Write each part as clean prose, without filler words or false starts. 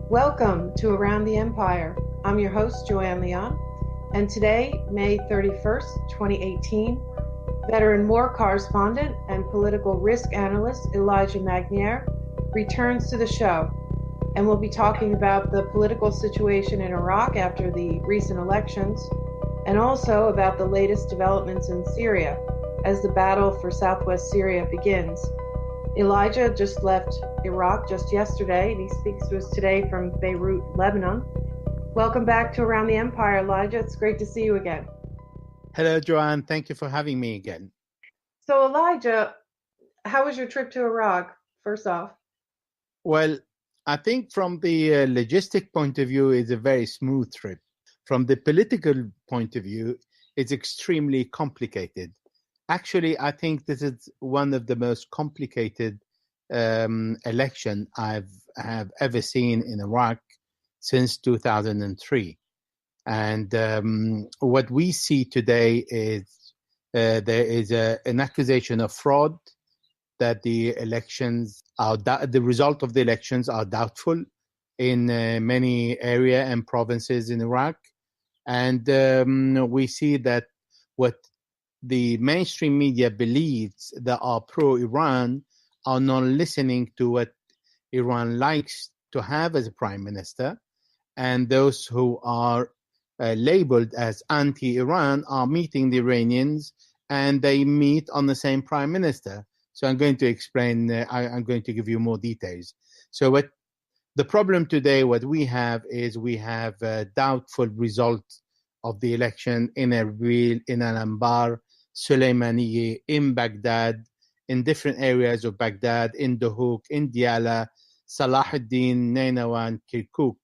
Welcome to Around the Empire. I'm your host, Joanne, and today, May 31st, 2018, veteran war correspondent and political risk analyst Elijah Magnier returns to the show, and we'll be talking about the political situation in Iraq after the recent elections, and also about the latest developments in Syria as the battle for southwest Syria begins. Elijah just left Iraq just yesterday, and he speaks to us today from Beirut, Lebanon. Welcome back to Around the Empire, Elijah. It's great to see you again. Hello, Joanne. Thank you for having me again. So, Elijah, how was your trip to Iraq, first off? Well, I think from the logistic point of view, it's a very smooth trip. From the political point of view, it's extremely complicated. Actually, I think this is one of the most complicated election have ever seen in Iraq since 2003. And what we see today is there is an accusation of fraud, that the elections are the result of the elections are doubtful in many areas and provinces in Iraq, and we see that what the mainstream media believes that are pro-Iran are not listening to what Iran likes to have as a prime minister, and those who are labeled as anti-Iran are meeting the Iranians, and they meet on the same prime minister. So I'm going to explain, I'm going to give you more details. So what the problem today, what we have is we have a doubtful result of the election in Erbil, in Al-Anbar, Suleimaniye, in Baghdad, in different areas of Baghdad, in Duhok, in Diyala, Salahuddin, Nainawa, and Kirkuk.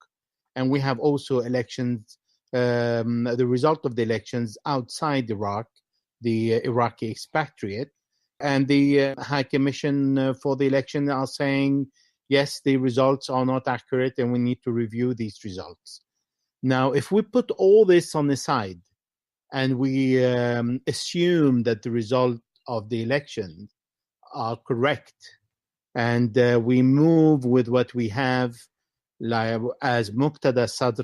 And we have also elections, the result of the elections outside Iraq, the Iraqi expatriate. And the High Commission for the election are saying, yes, the results are not accurate and we need to review these results. Now, if we put all this on the side and we assume that the result of the election are correct, and we move with what we have, like, as al-Sadr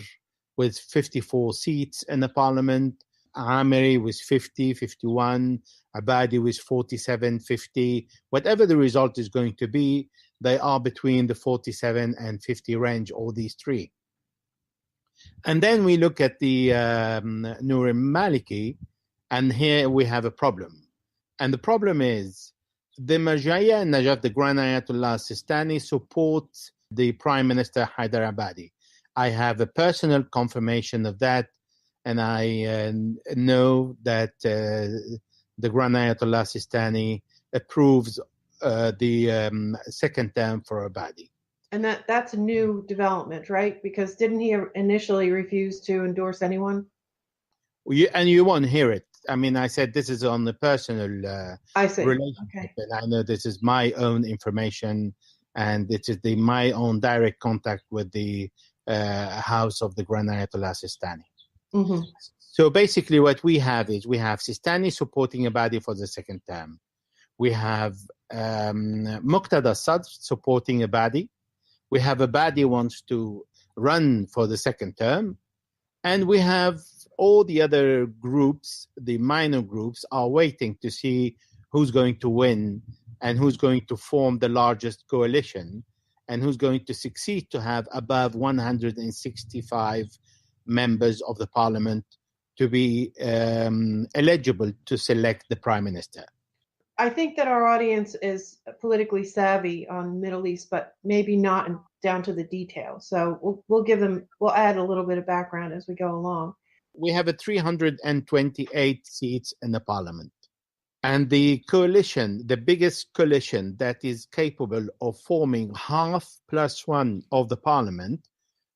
with 54 seats in the parliament, Amiri with 50, 51, Abadi with 47, 50. Whatever the result is going to be, they are between the 47 and 50 range, all these three. And then we look at the Nur Maliki, and here we have a problem. And the problem is the Marjaya Najaf, the Grand Ayatollah Sistani, supports the Prime Minister Haider Abadi. I have a personal confirmation of that, and I know that the Grand Ayatollah Sistani approves the second term for Abadi. And that's a new development, right? Because didn't he initially refuse to endorse anyone? And you won't hear it. I mean, I said this is on the personal relationship, okay. And I know this is my own information, and it is my own direct contact with the house of the Grand Ayatollah Sistani. Mm-hmm. So basically what we have is we have Sistani supporting Abadi for the second term. We have al-Sadr supporting Abadi. We have Abadi wants to run for the second term. And we have all the other groups, the minor groups, are waiting to see who's going to win and who's going to form the largest coalition and who's going to succeed to have above 165 members of the parliament to be eligible to select the prime minister. I think that our audience is politically savvy on Middle East, but maybe not down to the details. So we'll add a little bit of background as we go along. We have 328 seats in the parliament. And the coalition, the biggest coalition that is capable of forming half plus one of the parliament,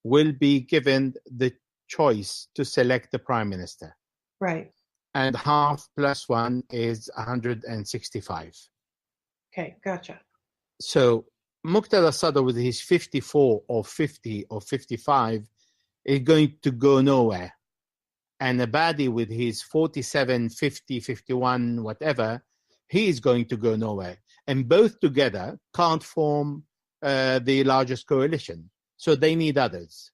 will be given the choice to select the prime minister. Right. And half plus one is 165. Okay, gotcha. So al-Sadr with his 54 or 50 or 55 is going to go nowhere. And Abadi with his 47, 50, 51, whatever, he is going to go nowhere. And both together can't form the largest coalition. So they need others.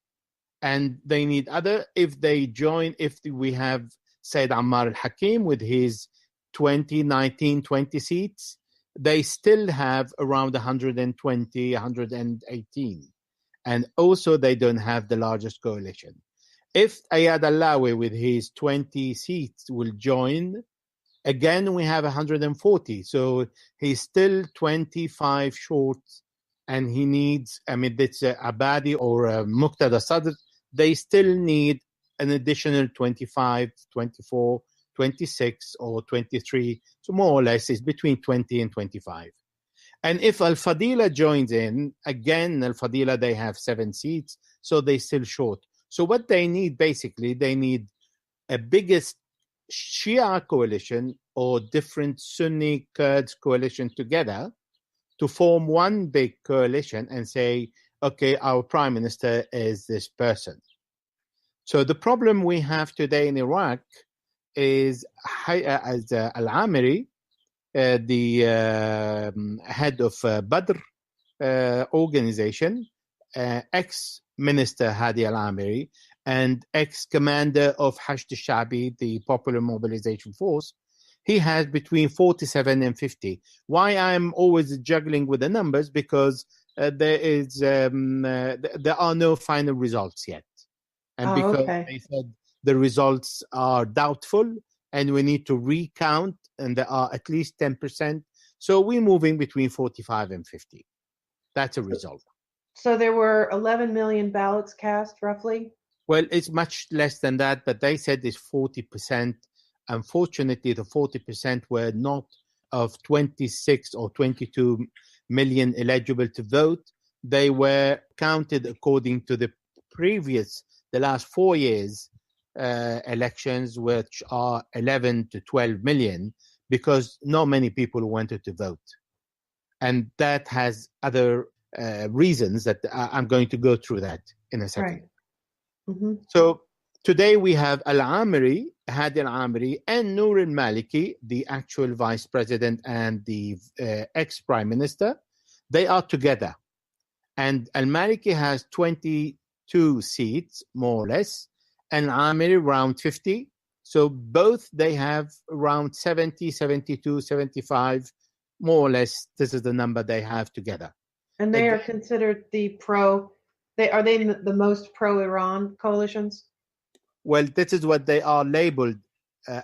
And they need other, if they join, if we have Said Ammar al-Hakim with his 20 seats, they still have around 120, 118. And also they don't have the largest coalition. If Ayad Allawi with his 20 seats will join, again we have 140. So he's still 25 short, and he needs, it's Abadi or Muqtada Sadr, they still need an additional 25, 24, 26 or 23. So more or less it's between 20 and 25. And if Al-Fadila joins in, again, Al-Fadila, they have 7 seats, so they still short. So what they need, basically, they need a biggest Shia coalition or different Sunni Kurds coalition together to form one big coalition and say, okay, our prime minister is this person. So the problem we have today in Iraq is as Al-Amiri, the head of Badr organization, ex-minister Hadi Al-Amiri, and ex-commander of Hashd al-Sha'bi, the Popular Mobilization Force, he has between 47 and 50. Why I'm always juggling with the numbers? Because there are no final results yet. And because they said the results are doubtful and we need to recount, and there are at least 10%. So we're moving between 45 and 50. That's a result. So there were 11 million ballots cast, roughly? Well, it's much less than that, but they said it's 40%. Unfortunately, the 40% were not of 26 or 22 million eligible to vote. They were counted according to the last 4 years elections, which are 11 to 12 million, because not many people wanted to vote. And that has other reasons that I'm going to go through that in a second. Right. Mm-hmm. So today we have Al-Amiri, Hadi Al-Amiri, and Noor al-Maliki, the actual vice president and the ex-prime minister. They are together. And Al-Maliki has 22 seats, more or less, and Al-Amiri around 50. So both, they have around 70, 72, 75, more or less. This is the number they have together. And they are considered are they the most pro-Iran coalitions? Well, this is what they are labeled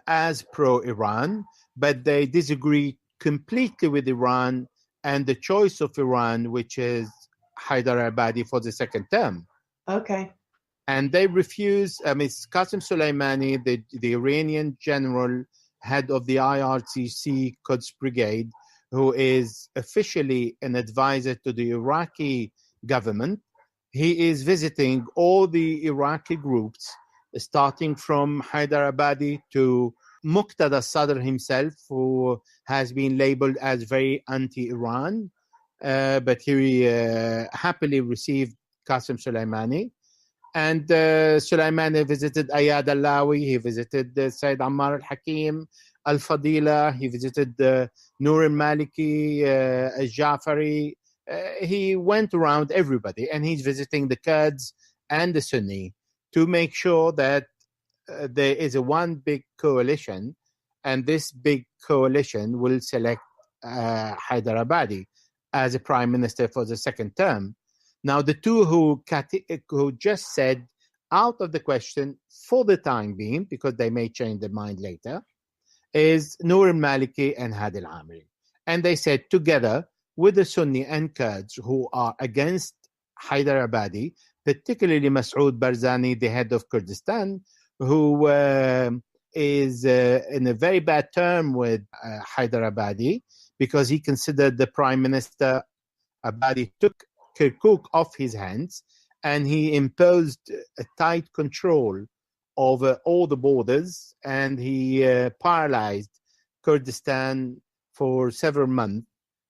as pro-Iran, but they disagree completely with Iran and the choice of Iran, which is Haider Abadi for the second term. Okay. And they refuse, it's Qasem Soleimani, the Iranian general, head of the IRGC Quds Brigade, who is officially an advisor to the Iraqi government. He is visiting all the Iraqi groups, starting from Haider Abadi to Muqtada Sadr himself, who has been labeled as very anti-Iran, but he happily received Qasem Soleimani. And Soleimani visited Ayad Allawi, he visited Said Ammar al-Hakim, Al-Fadila, he visited Noor al-Maliki, al-Jafari. He went around everybody, and he's visiting the Kurds and the Sunni to make sure that there is a one big coalition, and this big coalition will select Haider Abadi as a prime minister for the second term. Now, the two who just said out of the question for the time being, because they may change their mind later, is Noor al-Maliki and Hadi al-Amiri. And they said together with the Sunni and Kurds who are against Haider Abadi, particularly Masoud Barzani, the head of Kurdistan, who is in a very bad term with Haider Abadi, because he considered the prime minister Abadi took Kirkuk off his hands, and he imposed a tight control over all the borders, and he paralyzed Kurdistan for several months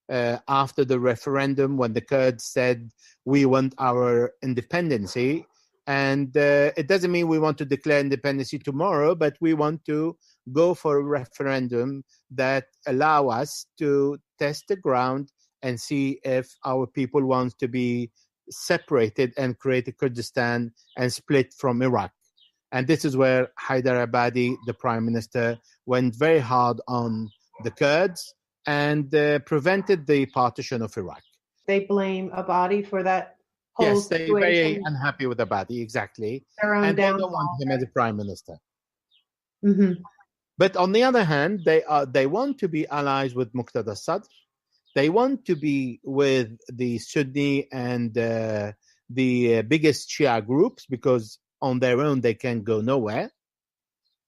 after the referendum, when the Kurds said, we want our independency. And it doesn't mean we want to declare independency tomorrow, but we want to go for a referendum that allow us to test the ground and see if our people want to be separated and created Kurdistan and split from Iraq. And this is where Haider Abadi, the prime minister, went very hard on the Kurds and prevented the partition of Iraq. They blame Abadi for that whole Yes, they're situation. very unhappy with Abadi, exactly. Their own And downfall. they don't want him as a prime minister. Mm-hmm. But on the other hand, they want to be allies with Muqtada al-Sadr. They want to be with the Sunni and the biggest Shia groups, because on their own they can go nowhere.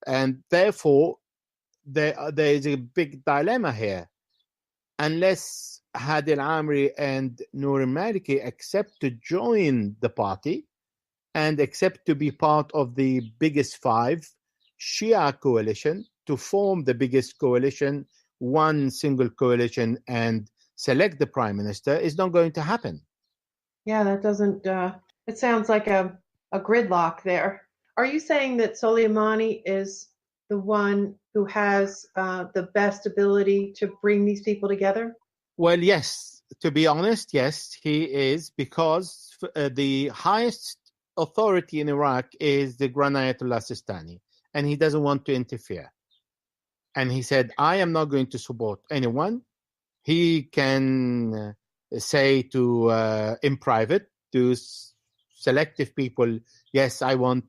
And therefore, there is a big dilemma here. Unless Hadi al-Amri and Noor al-Maliki accept to join the party and accept to be part of the biggest five Shia coalition, to form the biggest coalition, one single coalition, and select the prime minister, is not going to happen. Yeah, that doesn't, it sounds like a gridlock there. Are you saying that Soleimani is the one who has the best ability to bring these people together? Well, yes. To be honest, yes, he is, because the highest authority in Iraq is the Grand Ayatollah Sistani, and he doesn't want to interfere. And he said, I am not going to support anyone. He can say to in private to selective people, yes, I want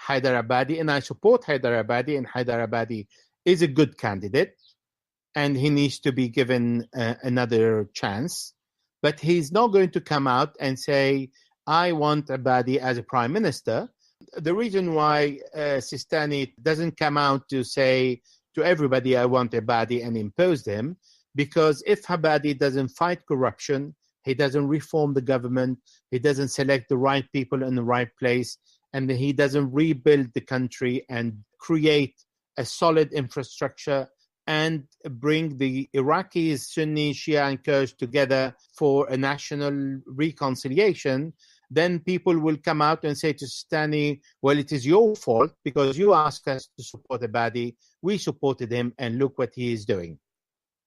Haider Abadi and I support Haider Abadi, and Haider Abadi is a good candidate and he needs to be given another chance. But he's not going to come out and say, I want Abadi as a prime minister. The reason why Sistani doesn't come out to say to everybody, I want Abadi and impose them, because if Abadi doesn't fight corruption, he doesn't reform the government, he doesn't select the right people in the right place, and he doesn't rebuild the country and create a solid infrastructure and bring the Iraqis, Sunni, Shia, and Kurds together for a national reconciliation, then people will come out and say to Sistani, well, it is your fault because you asked us to support Abadi. We supported him, and look what he is doing.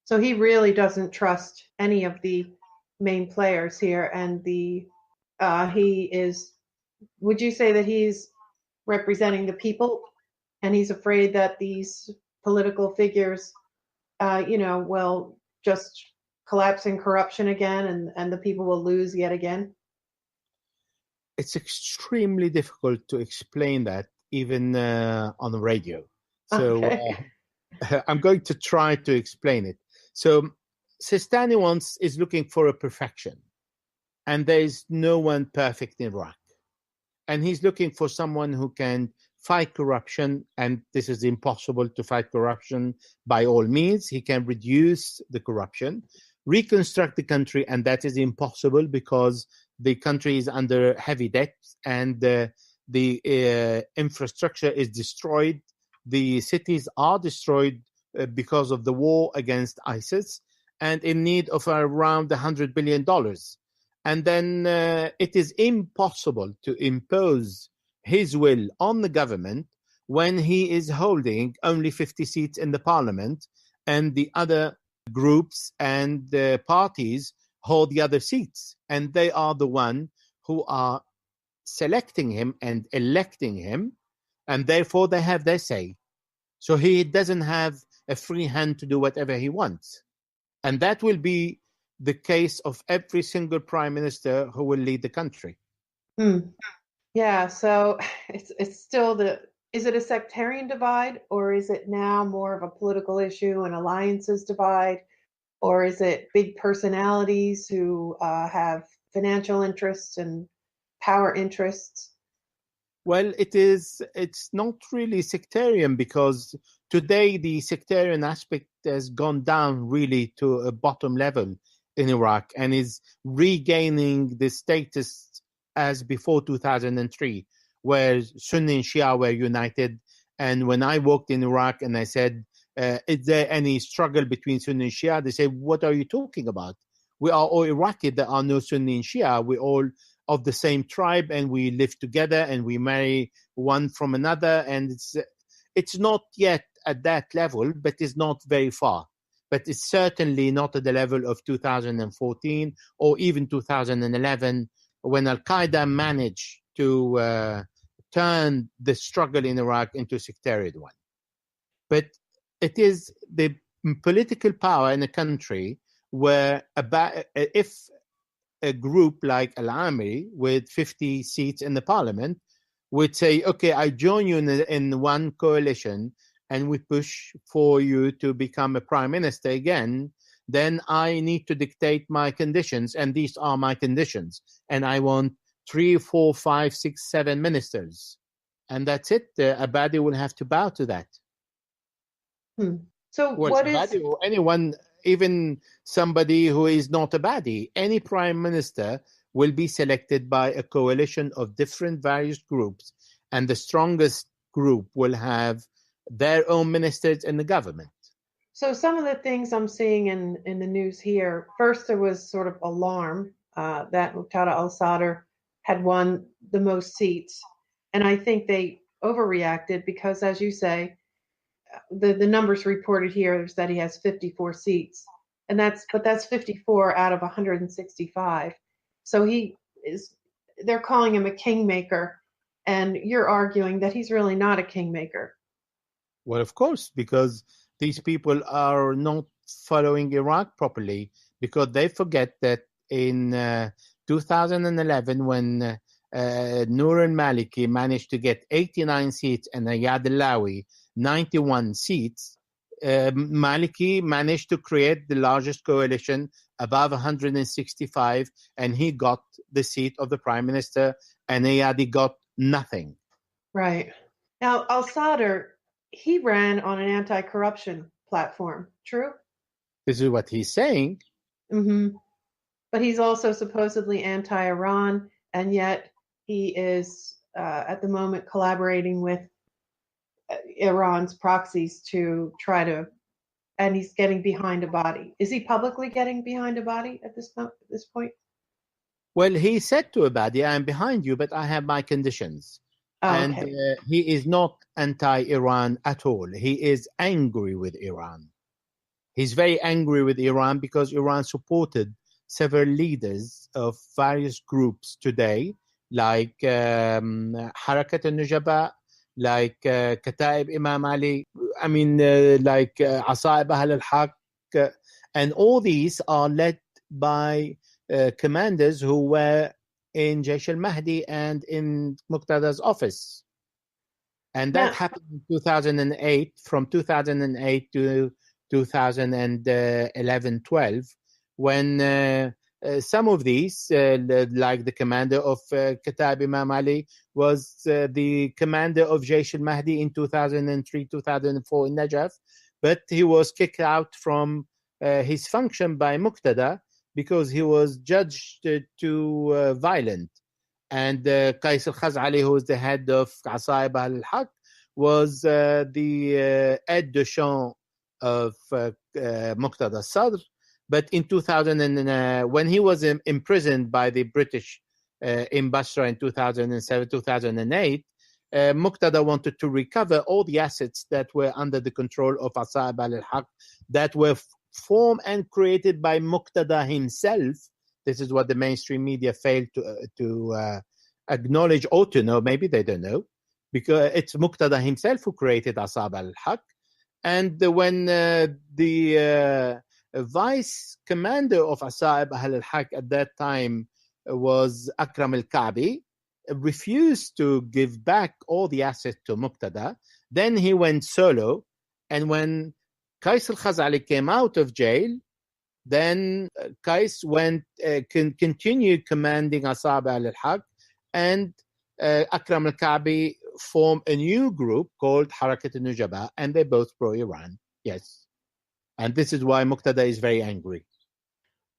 So he really doesn't trust any of the main players here, and he is, would you say that he's representing the people, and he's afraid that these political figures, will just collapse in corruption again, and the people will lose yet again? It's extremely difficult to explain that even on the radio. So Okay. I'm going to try to explain it. So Sistani is looking for a perfection, and there is no one perfect in Iraq. And he's looking for someone who can fight corruption, and this is impossible to fight corruption by all means. He can reduce the corruption, reconstruct the country, and that is impossible because the country is under heavy debt and the infrastructure is destroyed. The cities are destroyed because of the war against ISIS and in need of around $100 billion. And then it is impossible to impose his will on the government when he is holding only 50 seats in the parliament and the other groups and parties hold the other seats. And they are the one who are selecting him and electing him, and therefore they have their say. So he doesn't have a free hand to do whatever he wants. And that will be the case of every single prime minister who will lead the country. Yeah, so it's still is it a sectarian divide, or is it now more of a political issue, an alliances divide, or is it big personalities who have financial interests and power interests? Well, it's not really sectarian, because today the sectarian aspect has gone down really to a bottom level in Iraq and is regaining the status as before 2003, where Sunni and Shia were united. And when I walked in Iraq and I said, is there any struggle between Sunni and Shia? They say, what are you talking about? We are all Iraqi. There are no Sunni and Shia. We're all of the same tribe, and we live together, and we marry one from another. And it's not yet at that level, but it's not very far. But it's certainly not at the level of 2014 or even 2011, when al-Qaeda managed to turn the struggle in Iraq into a sectarian one. But it is the political power in a country where if a group like Al-Amiri with 50 seats in the parliament would say, okay, I join you in one coalition and we push for you to become a prime minister again, then I need to dictate my conditions, and these are my conditions. And I want 3, 4, 5, 6, 7 ministers. And that's it. Abadi will have to bow to that. So what is... Abadi or anyone, even somebody who is not Abadi, any prime minister will be selected by a coalition of different various groups, and the strongest group will have their own ministers in the government. So some of the things I'm seeing in the news here, first there was sort of alarm that Muqtada al-Sadr had won the most seats. And I think they overreacted because, as you say, the numbers reported here is that he has 54 seats. And that's 54 out of 165. So they're calling him a kingmaker. And you're arguing that he's really not a kingmaker. Well, of course, because these people are not following Iraq properly, because they forget that in 2011, when Noor al-Maliki managed to get 89 seats and Ayad al-Lawi 91 seats, Maliki managed to create the largest coalition above 165, and he got the seat of the prime minister, and Ayadi got nothing. Right. Now, al-Sadr, he ran on an anti-corruption platform, true? This is what he's saying. Mm-hmm. But he's also supposedly anti-Iran, and yet he is, at the moment, collaborating with Iran's proxies to try to, and he's getting behind Abadi. Is he publicly getting behind Abadi at this point? Well, he said to Abadi, I'm behind you, but I have my conditions. Oh, and okay. He is not anti-Iran at all. He is angry with Iran. He's very angry with Iran because Iran supported several leaders of various groups today, like Harakat al-Nujaba, like Kataib Imam Ali, like Asaib Ahl al-Haq, and all these are led by commanders who were in Jaish al-Mahdi and in Muqtada's office. And that happened in 2008, from 2008 to 2011-12, when some of these, like the commander of Kataib Imam Ali, was the commander of Jaish al-Mahdi in 2003-2004 in Najaf, but he was kicked out from his function by Muqtada because he was judged too violent. And Qais al-Khaz'ali, who was the head of Asaib al-Haq, was the aide de camp of Muqtada al-Sadr. But in 2000, when he was imprisoned by the British in Basra in 2007-2008, Muqtada wanted to recover all the assets that were under the control of Asaib al-Haq that were formed and created by Muqtada himself. This is what the mainstream media failed to acknowledge or to know. Maybe they don't know, because it's Muqtada himself who created Asaib al-Haq. And when the vice commander of Asaib al-Haq at that time was Akram al-Ka'bi, refused to give back all the assets to Muqtada. Then he went solo, and when Qais al-Khaz'ali came out of jail, then Qais continued commanding Asaib al-Haq, and Akram al-Ka'bi formed a new group called Harakat al-Nujaba, and they're both pro-Iran. Yes. And this is why Muqtada is very angry.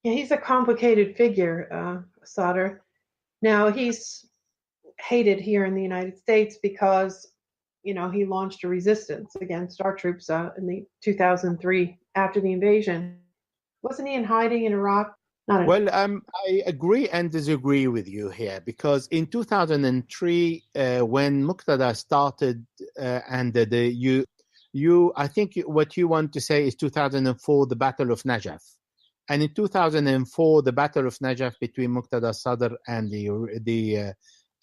Yeah, he's a complicated figure, Sadr. Now, he's hated here in the United States because, he launched a resistance against our troops in the 2003 after the invasion. Wasn't he in hiding in Iraq? I agree and disagree with you here, because in 2003, when Muqtada started, I think what you want to say is 2004, the Battle of Najaf. And in 2004, the Battle of Najaf between Muqtada al-Sadr and the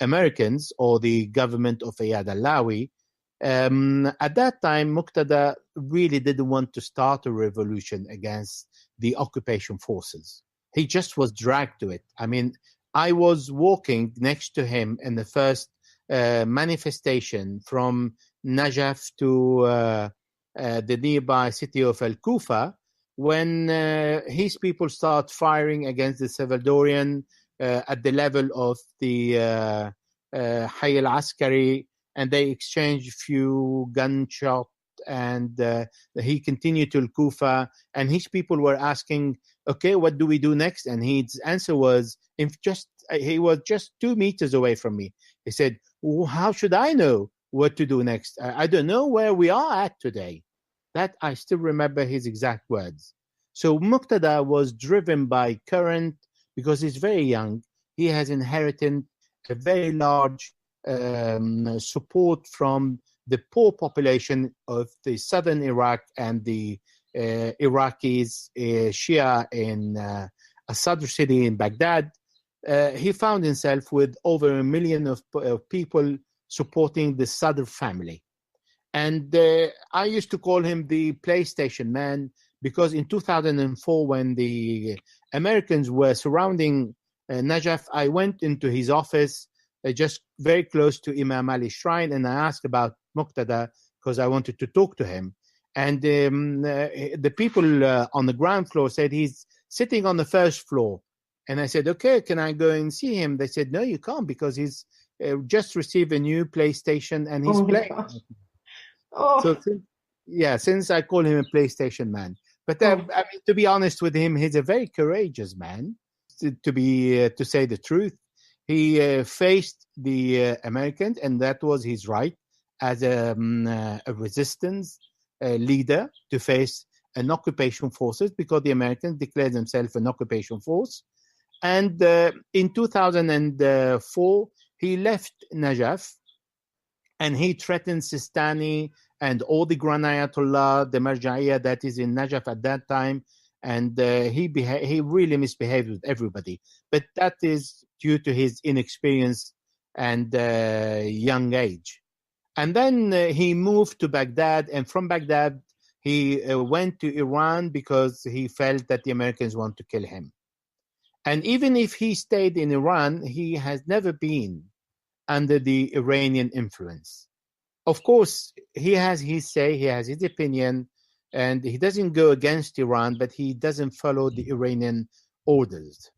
Americans, or the government of Iyad al-Lawi. At that time, Muqtada really didn't want to start a revolution against the occupation forces. He just was dragged to it. I mean, I was walking next to him in the first manifestation from Najaf to the nearby city of Al-Kufa, when his people start firing against the Salvadorian at the level of the Hayy al-Askari, and they exchanged a few gunshots, and he continued to Al-Kufa, and his people were asking, okay, what do we do next? And his answer was, he was just 2 meters away from me. He said, well, how should I know what to do next? I don't know where we are at today. That I still remember his exact words. So Muqtada was driven by current, because he's very young. He has inherited a very large support from the poor population of the southern Iraq and the Iraqis, Shia in al-Sadr city in Baghdad. He found himself with over 1 million of people supporting the Sadr family. And I used to call him the PlayStation man, because in 2004, when the Americans were surrounding Najaf, I went into his office just very close to Imam Ali's shrine, and I asked about Muqtada because I wanted to talk to him. And the people on the ground floor said he's sitting on the first floor. And I said, okay, can I go and see him? They said, no, you can't, because he's just received a new PlayStation and he's playing. Oh. So, since I call him a PlayStation man. But I mean, to be honest with him, he's a very courageous man, to say the truth. He faced the Americans, and that was his right as a resistance leader to face an occupation forces, because the Americans declared themselves an occupation force. And in 2004, he left Najaf, and he threatened Sistani and all the Grand Ayatollah, the Marja'iyah that is in Najaf at that time. And he really misbehaved with everybody. But that is due to his inexperience and young age. And then he moved to Baghdad, and from Baghdad, he went to Iran because he felt that the Americans want to kill him. And even if he stayed in Iran, he has never been under the Iranian influence. Of course, he has his say, he has his opinion, and he doesn't go against Iran, but he doesn't follow the Iranian orders.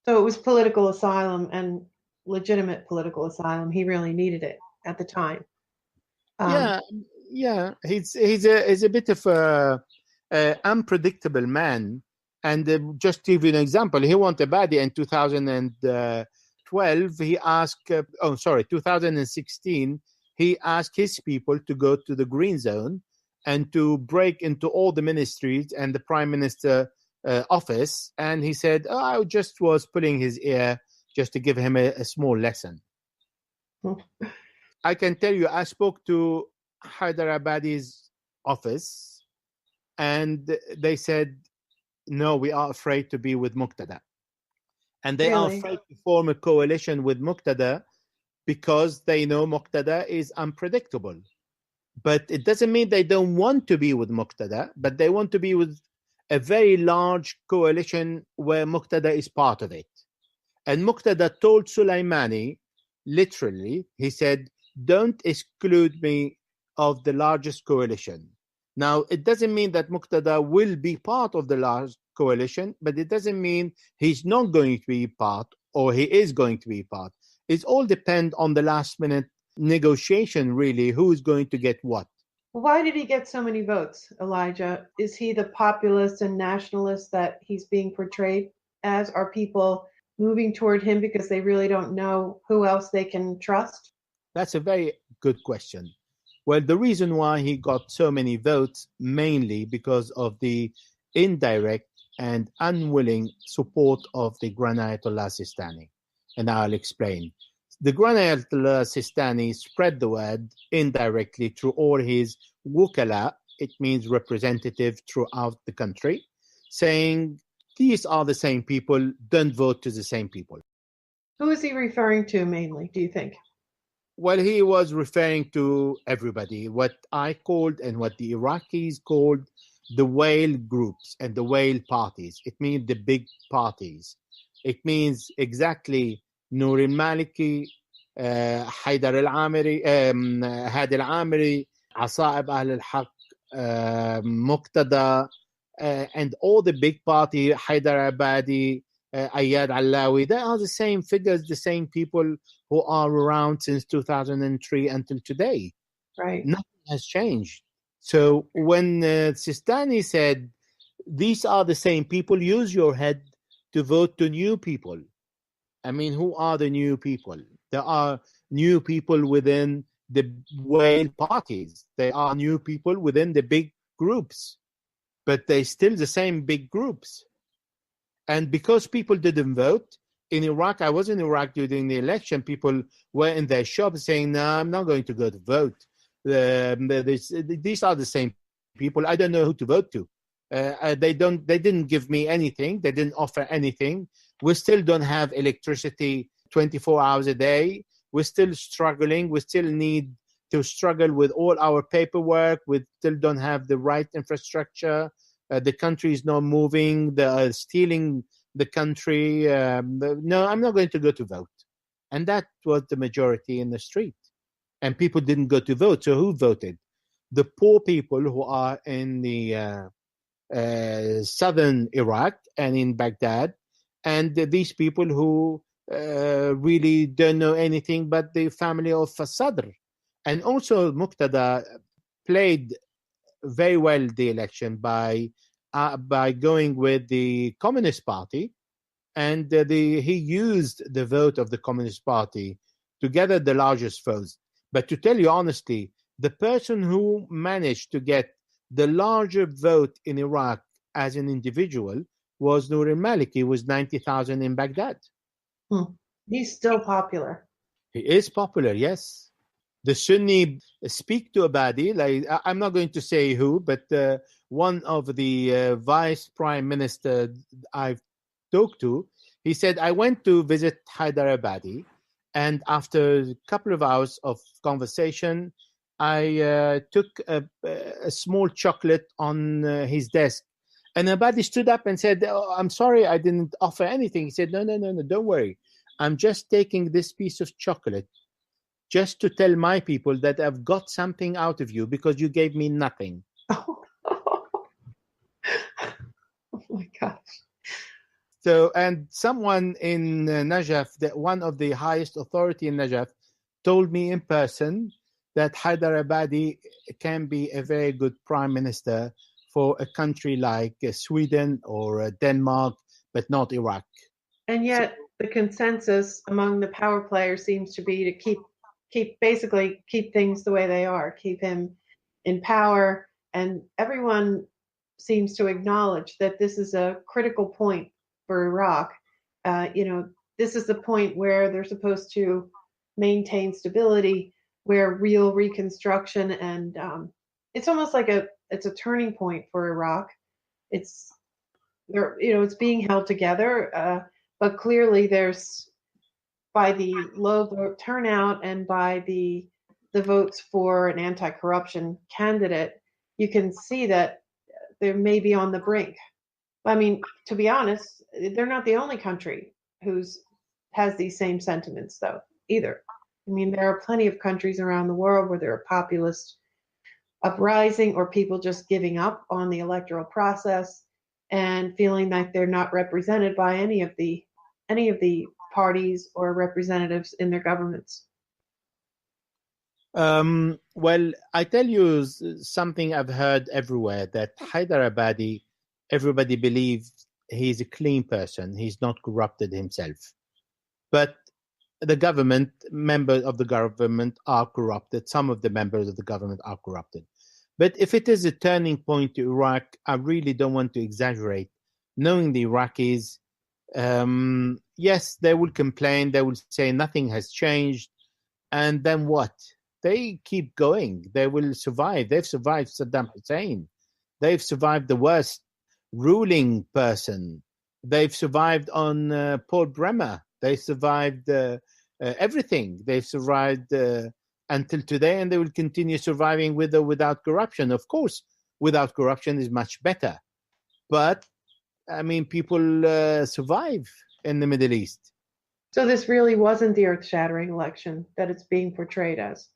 So it was political asylum, and legitimate political asylum. He really needed it at the time. Yeah. He's a bit of a unpredictable man. And just to give you an example, he won the Badi in 2012. 2016, he asked his people to go to the Green Zone and to break into all the ministries and the Prime Minister office. And he said, I just was pulling his ear just to give him a small lesson. I can tell you, I spoke to Hyderabadi's office, and they said, no, we are afraid to be with Muqtada. And they are afraid to form a coalition with Muqtada because they know Muqtada is unpredictable. But it doesn't mean they don't want to be with Muqtada, but they want to be with a very large coalition where Muqtada is part of it. And Muqtada told Soleimani, literally, he said, don't exclude me of the largest coalition. Now, it doesn't mean that Muqtada will be part of the large coalition, but it doesn't mean he's not going to be part, or he is going to be part. It all depends on the last minute negotiation, really, who's going to get what. Why did he get so many votes, Elijah? Is he the populist and nationalist that he's being portrayed as? Are people moving toward him because they really don't know who else they can trust? That's a very good question. Well, the reason why he got so many votes, mainly because of the indirect and unwilling support of the Grand Ayatollah Sistani. And I'll explain. The Grand Ayatollah Sistani spread the word indirectly through all his wukala, it means representative throughout the country, saying these are the same people, don't vote to the same people. Who is he referring to mainly, do you think? Well, he was referring to everybody, what I called and what the Iraqis called the whale groups and the whale parties. It means the big parties. It means exactly Noor al-Maliki, Haidar al-Amiri, Hadi al-Amiri, Asa'ib al-Haq, Muqtada, and all the big party, Haidar Abadi, Ayyad Allawi. They are the same figures, the same people who are around since 2003 until today. Right. Nothing has changed. So when Sistani said, these are the same people, use your head to vote to new people. I mean, who are the new people? There are new people within the whale parties. There are new people within the big groups, but they're still the same big groups. And because people didn't vote, in Iraq, I was in Iraq during the election, people were in their shops saying, no, I'm not going to go to vote. These are the same people. I don't know who to vote to. They didn't give me anything. They didn't offer anything. We still don't have electricity 24 hours a day. We're still struggling. We still need to struggle with all our paperwork. We still don't have the right infrastructure. The country is not moving. They're stealing the country. No, I'm not going to go to vote. And that was the majority in the street. And people didn't go to vote. So who voted? The poor people who are in the southern Iraq and in Baghdad, and these people who really don't know anything but the family of al-Sadr. And also Muqtada played very well the election by going with the Communist Party, and he used the vote of the Communist Party to gather the largest votes. But to tell you honestly, the person who managed to get the larger vote in Iraq as an individual was Noor al-Maliki, was 90,000 in Baghdad. He's still popular. He is popular, yes. The Sunni speak to Abadi, like I'm not going to say who, but one of the vice prime minister I've talked to, he said, I went to visit Haidar Abadi, and after a couple of hours of conversation, I took a small chocolate on his desk. And Abadi stood up and said, oh, I'm sorry, I didn't offer anything. He said, no, don't worry. I'm just taking this piece of chocolate just to tell my people that I've got something out of you because you gave me nothing. Oh my gosh. So, and someone in Najaf, one of the highest authority in Najaf, told me in person that Haidar Abadi can be a very good prime minister for a country like Sweden or Denmark, but not Iraq. And yet the consensus among the power players seems to be to keep things the way they are, keep him in power. And everyone seems to acknowledge that this is a critical point for Iraq. This is the point where they're supposed to maintain stability, where real reconstruction, and it's almost like it's a turning point for Iraq. It's being held together, but clearly there's, by the low vote turnout and by the votes for an anti-corruption candidate, you can see that they may be on the brink. I mean, to be honest, they're not the only country has these same sentiments, though, either. I mean, there are plenty of countries around the world where there are populist uprising or people just giving up on the electoral process and feeling like they're not represented by any of the parties or representatives in their governments. Well, I tell you something I've heard everywhere, that Haidar Abadi, everybody believes he's a clean person. He's not corrupted himself. But the government, members of the government are corrupted. Some of the members of the government are corrupted. But if it is a turning point to Iraq, I really don't want to exaggerate. Knowing the Iraqis, yes, they will complain. They will say nothing has changed. And then what? They keep going. They will survive. They've survived Saddam Hussein. They've survived the worst ruling person They've survived on Paul Bremer. They survived everything. They've survived until today, and they will continue surviving with or without corruption. Of course, without corruption is much better. But, I mean, people survive in the Middle East. So this really wasn't the earth-shattering election that it's being portrayed as.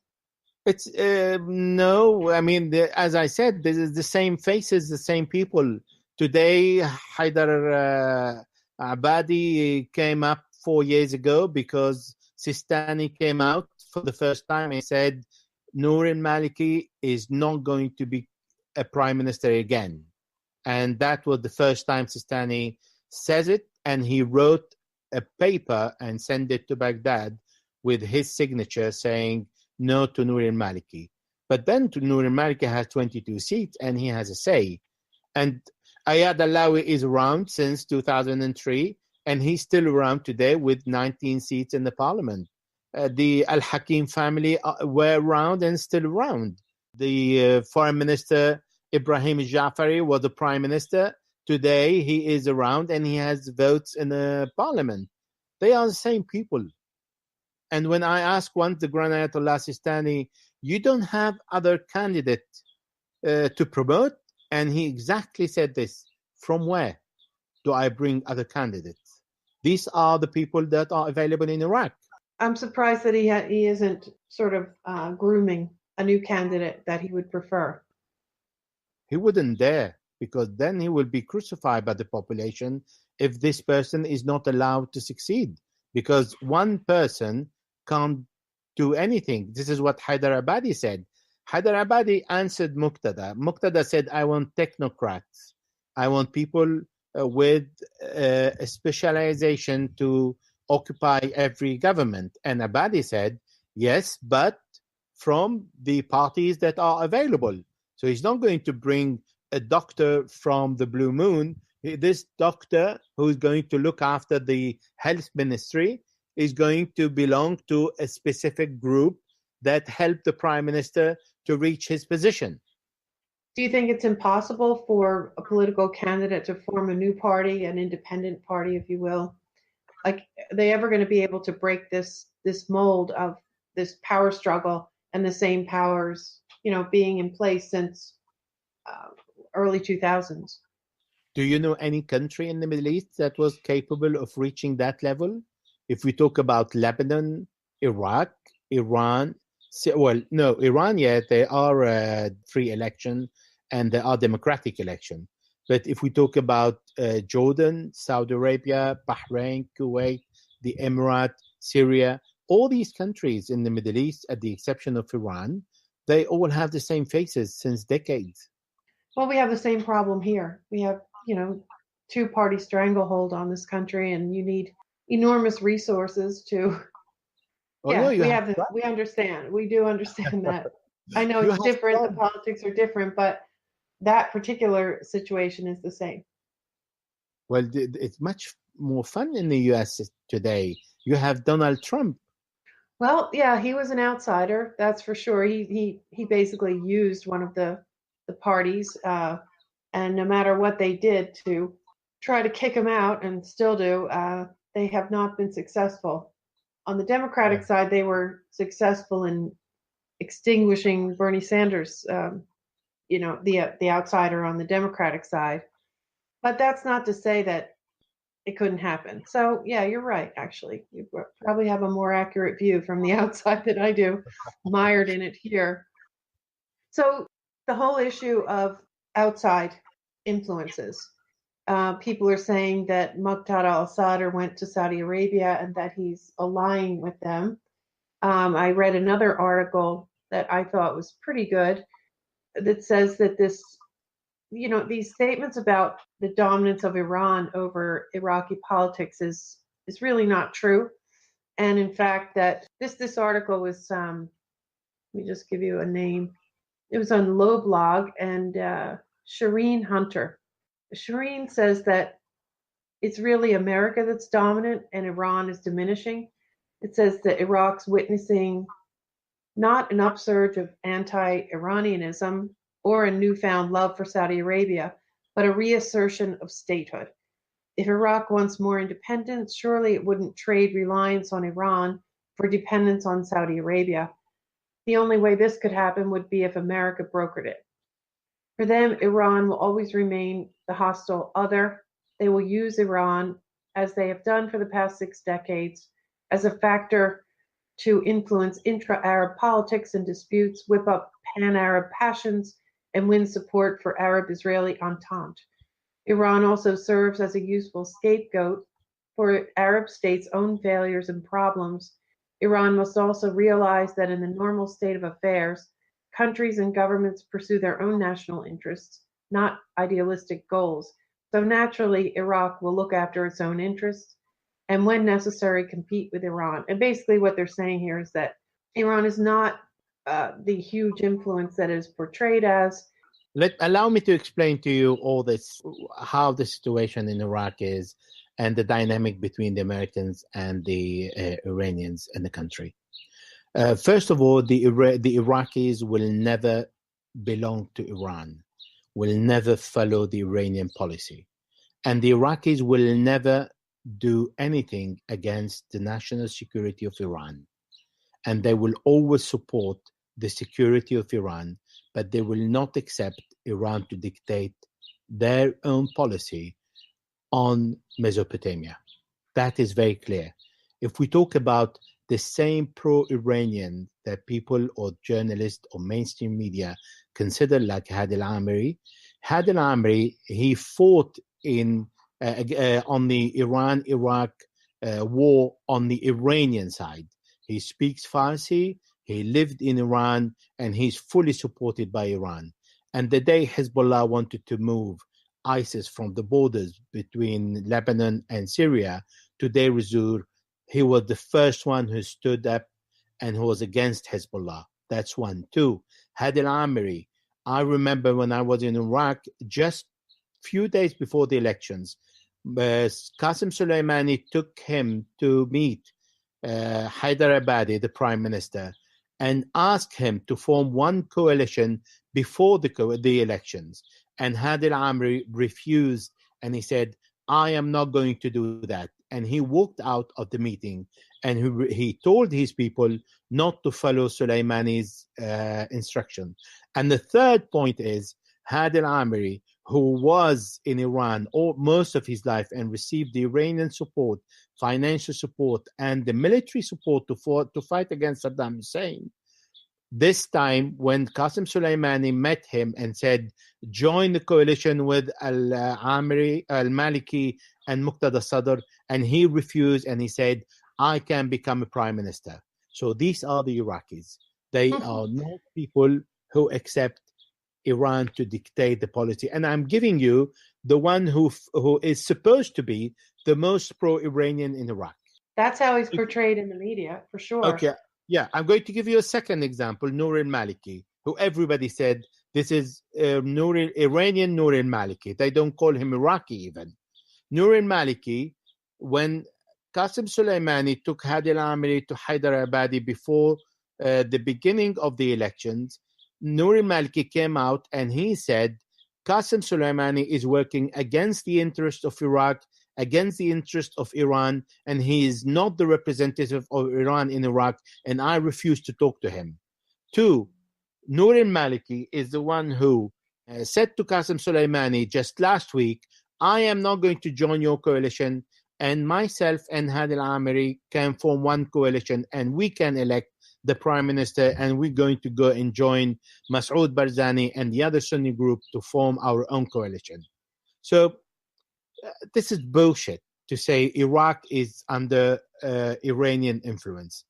It's no, I mean, as I said, this is the same faces, the same people. Today, Haider Abadi came up 4 years ago because Sistani came out for the first time and said Noor al-Maliki is not going to be a prime minister again. And that was the first time Sistani says it, and he wrote a paper and sent it to Baghdad with his signature saying no to Noor al-Maliki. But then Noor al-Maliki has 22 seats and he has a say. And Ayad Allawi is around since 2003 and he's still around today with 19 seats in the parliament. The Al-Hakim family were around and still around. The foreign minister Ibrahim Jafari was the prime minister. Today he is around and he has votes in the parliament. They are the same people. And when I asked once the Grand Ayatollah Sistani, you don't have other candidate to promote? And he exactly said this, from where do I bring other candidates? These are the people that are available in Iraq. I'm surprised that he isn't sort of grooming a new candidate that he would prefer. He wouldn't dare, because then he will be crucified by the population if this person is not allowed to succeed. Because one person can't do anything. This is what Haider Abadi said. Haider Abadi answered Muqtada. Muqtada said, I want technocrats. I want people with a specialization to occupy every government. And Abadi said, yes, but from the parties that are available. So he's not going to bring a doctor from the Blue Moon. This doctor who is going to look after the health ministry is going to belong to a specific group that helped the prime minister to reach his position. Do you think it's impossible for a political candidate to form a new party, an independent party, if you will? Like, are they ever going to be able to break this mold of this power struggle and the same powers, being in place since early 2000s? Do you know any country in the Middle East that was capable of reaching that level? If we talk about Lebanon, Iraq, Iran, Iran, they are free election and there are democratic election. But if we talk about Jordan, Saudi Arabia, Bahrain, Kuwait, the Emirates, Syria, all these countries in the Middle East, at the exception of Iran, they all have the same faces since decades. Well, we have the same problem here. We have, two-party stranglehold on this country, and you need enormous resources to. We understand. We do understand that. I know it's different. The politics are different, but that particular situation is the same. Well, it's much more fun in the U.S. today. You have Donald Trump. Well, yeah, he was an outsider, that's for sure. He basically used one of the parties, and no matter what they did to try to kick him out, and still do, they have not been successful. On the Democratic side, they were successful in extinguishing Bernie Sanders, the outsider on the Democratic side. But that's not to say that it couldn't happen. So, yeah, you're right, actually. You probably have a more accurate view from the outside than I do, mired in it here. So the whole issue of outside influences. People are saying that Muqtada al-Sadr went to Saudi Arabia and that he's aligning with them. I read another article that I thought was pretty good that says that these statements about the dominance of Iran over Iraqi politics is really not true. And in fact, that this article was, let me just give you a name. It was on Low Blog, and Shireen Hunter. Shireen says that it's really America that's dominant and Iran is diminishing. It says that Iraq's witnessing not an upsurge of anti-Iranianism or a newfound love for Saudi Arabia, but a reassertion of statehood. If Iraq wants more independence, surely it wouldn't trade reliance on Iran for dependence on Saudi Arabia. The only way this could happen would be if America brokered it. For them, Iran will always remain the hostile other. They will use Iran, as they have done for the past 6 decades, as a factor to influence intra-Arab politics and disputes, whip up pan-Arab passions, and win support for Arab-Israeli entente. Iran also serves as a useful scapegoat for Arab states' own failures and problems. Iran must also realize that in the normal state of affairs, countries and governments pursue their own national interests, not idealistic goals. So naturally, Iraq will look after its own interests and, when necessary, compete with Iran. And basically, what they're saying here is that Iran is not the huge influence that is portrayed as. Allow me to explain to you all this, how the situation in Iraq is, and the dynamic between the Americans and the Iranians in the country. First of all, the Iraqis will never belong to Iran, will never follow the Iranian policy. And the Iraqis will never do anything against the national security of Iran. And they will always support the security of Iran, but they will not accept Iran to dictate their own policy on Mesopotamia. That is very clear. If we talk about the same pro-Iranian that people or journalists or mainstream media consider like Hadi al-Amiri, he fought on the Iran-Iraq war on the Iranian side. He speaks Farsi, he lived in Iran, and he's fully supported by Iran. And the day Hezbollah wanted to move ISIS from the borders between Lebanon and Syria to Deir ez-Zor, he was the first one who stood up and who was against Hezbollah. That's one. Two, Hadi al-Amiri. I remember when I was in Iraq, just few days before the elections, Qasem Soleimani took him to meet Haider Abadi, the prime minister, and asked him to form one coalition before the elections. And Hadi al-Amiri refused, and he said, I am not going to do that. And he walked out of the meeting, and he told his people not to follow Soleimani's instruction. And the third point is Hadi al-Amiri, who was in Iran most of his life and received the Iranian support, financial support, and the military support to fight against Saddam Hussein. This time, when Qasem Soleimani met him and said, join the coalition with al-Amiri, al-Maliki, and Muqtada al-Sadr, and he refused, and he said, I can become a prime minister. So these are the Iraqis. They are not people who accept Iran to dictate the policy. And I'm giving you the one who is supposed to be the most pro-Iranian in Iraq. That's how he's portrayed in the media, for sure. Okay. Yeah, I'm going to give you a second example, Noor al-Maliki, who everybody said this is Iranian Noor al-Maliki. They don't call him Iraqi even. Noor al-Maliki, when Qasem Soleimani took Hadi al-Amiri to Haider Abadi before the beginning of the elections, Noor al-Maliki came out and he said, Qasem Soleimani is working against the interest of Iraq, against the interest of Iran, and he is not the representative of Iran in Iraq, and I refuse to talk to him. Two, Noor al-Maliki is the one who said to Qasem Soleimani just last week, I am not going to join your coalition, and myself and Hadi al-Amiri can form one coalition, and we can elect the prime minister, and we're going to go and join Masoud Barzani and the other Sunni group to form our own coalition. So this is bullshit to say Iraq is under Iranian influence.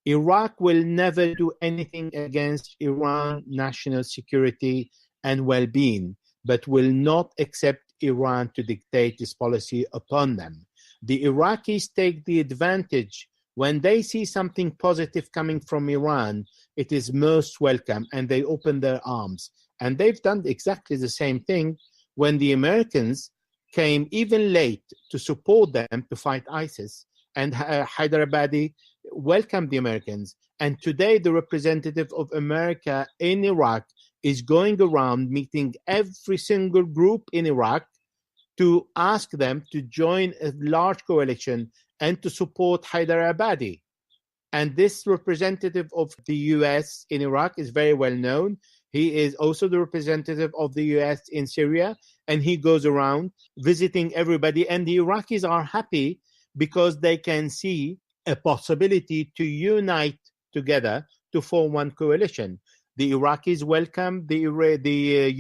Iraq will never do anything against Iran national security and well-being, but will not accept Iran to dictate this policy upon them. The Iraqis take the advantage. When they see something positive coming from Iran, it is most welcome, and they open their arms. And they've done exactly the same thing when the Americans came even late to support them to fight ISIS. And Haider Abadi welcomed the Americans. And today the representative of America in Iraq is going around meeting every single group in Iraq to ask them to join a large coalition and to support Haider Abadi. And this representative of the US in Iraq is very well known. He is also the representative of the US in Syria, and he goes around visiting everybody. And the Iraqis are happy because they can see a possibility to unite together to form one coalition. The Iraqis welcome the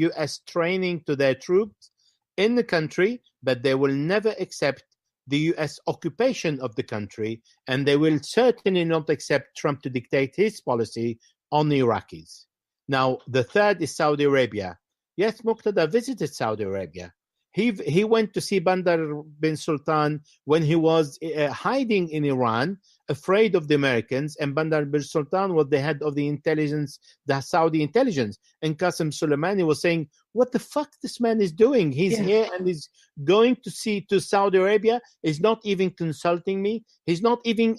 US training to their troops in the country, but they will never accept the US occupation of the country, and they will certainly not accept Trump to dictate his policy on the Iraqis. Now, the third is Saudi Arabia. Yes, Muqtada visited Saudi Arabia. He went to see Bandar bin Sultan when he was hiding in Iran, afraid of the Americans, and Bandar bin Sultan was the head of the intelligence, the Saudi intelligence, and Qasem Soleimani was saying, what the fuck this man is doing? He's here and he's going to Saudi Arabia. He's not even consulting me. He's not even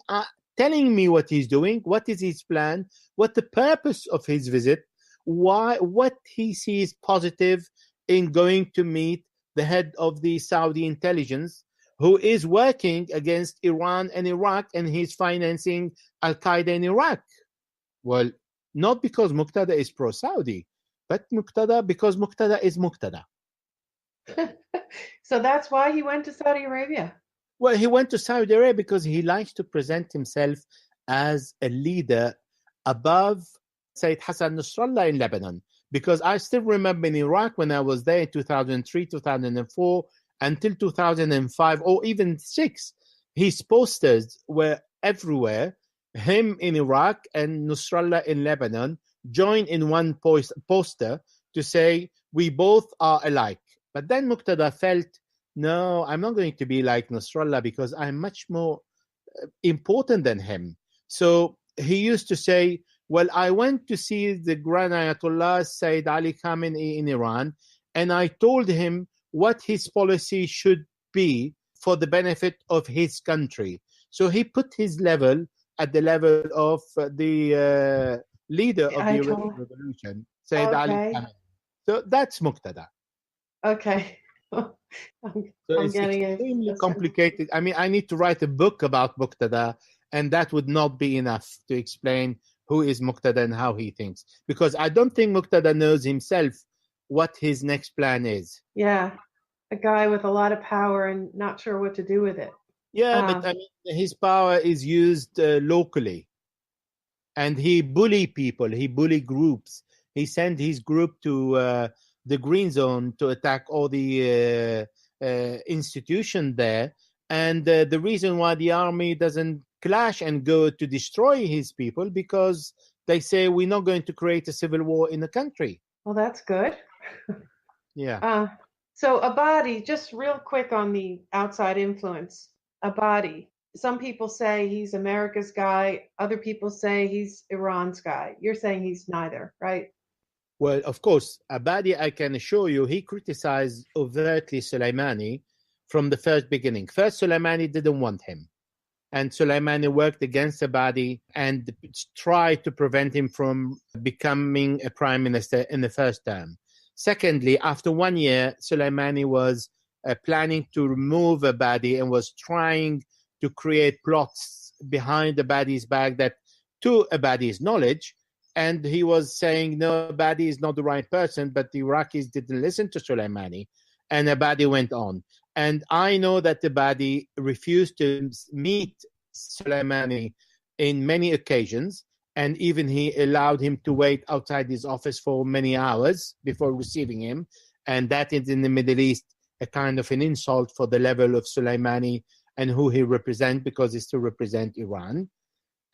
telling me what he's doing, what is his plan, what the purpose of his visit, what he sees positive in going to meet the head of the Saudi intelligence, who is working against Iran and Iraq, and he's financing Al-Qaeda in Iraq. Well, not because Muqtada is pro-Saudi, but because Muqtada is Muqtada. So that's why he went to Saudi Arabia? Well, he went to Saudi Arabia because he likes to present himself as a leader above Sayyid Hassan Nasrallah in Lebanon. Because I still remember in Iraq when I was there in 2003, 2004, until 2005 or even 6, his posters were everywhere. Him in Iraq and Nasrallah in Lebanon joined in one poster to say, we both are alike. But then Muqtada felt, no, I'm not going to be like Nasrallah because I'm much more important than him. So he used to say, well, I went to see the Grand Ayatollah Sayyid Ali Khamenei in Iran, and I told him what his policy should be for the benefit of his country. So he put his level at the level of the leader of the Iranian revolution, Sayyid Ali Khamenei. So that's Muqtada. Okay. It's extremely complicated. I mean, I need to write a book about Muqtada, and that would not be enough to explain who is Muqtada and how he thinks. Because I don't think Muqtada knows himself what his next plan is. Yeah, a guy with a lot of power and not sure what to do with it. Yeah, but I mean, his power is used locally. And he bully people, he bully groups. He sent his group to the Green Zone to attack all the institution there. And the reason why the army doesn't clash and go to destroy his people, because they say we're not going to create a civil war in the country. Well, that's good. Yeah. So Abadi, just real quick on the outside influence. Abadi, some people say he's America's guy. Other people say he's Iran's guy. You're saying he's neither, right? Well, of course, Abadi, I can assure you, he criticized overtly Soleimani from the first beginning. First, Soleimani didn't want him. And Soleimani worked against Abadi and tried to prevent him from becoming a prime minister in the first term. Secondly, after 1 year, Soleimani was planning to remove Abadi and was trying to create plots behind Abadi's back that, to Abadi's knowledge, and he was saying, no, Abadi is not the right person, but the Iraqis didn't listen to Soleimani, and Abadi went on. And I know that Abadi refused to meet Soleimani in many occasions, and even he allowed him to wait outside his office for many hours before receiving him. And that is in the Middle East a kind of an insult for the level of Soleimani and who he represents, because he still represents Iran.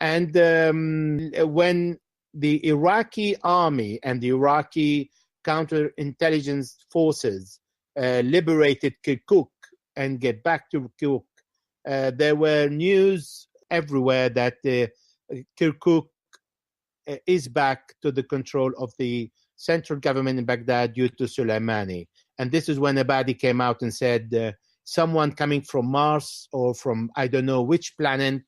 And when the Iraqi army and the Iraqi counterintelligence forces liberated Kirkuk and get back to Kirkuk, there were news everywhere that Kirkuk is back to the control of the central government in Baghdad due to Soleimani. And this is when Abadi came out and said, someone coming from Mars or from I don't know which planet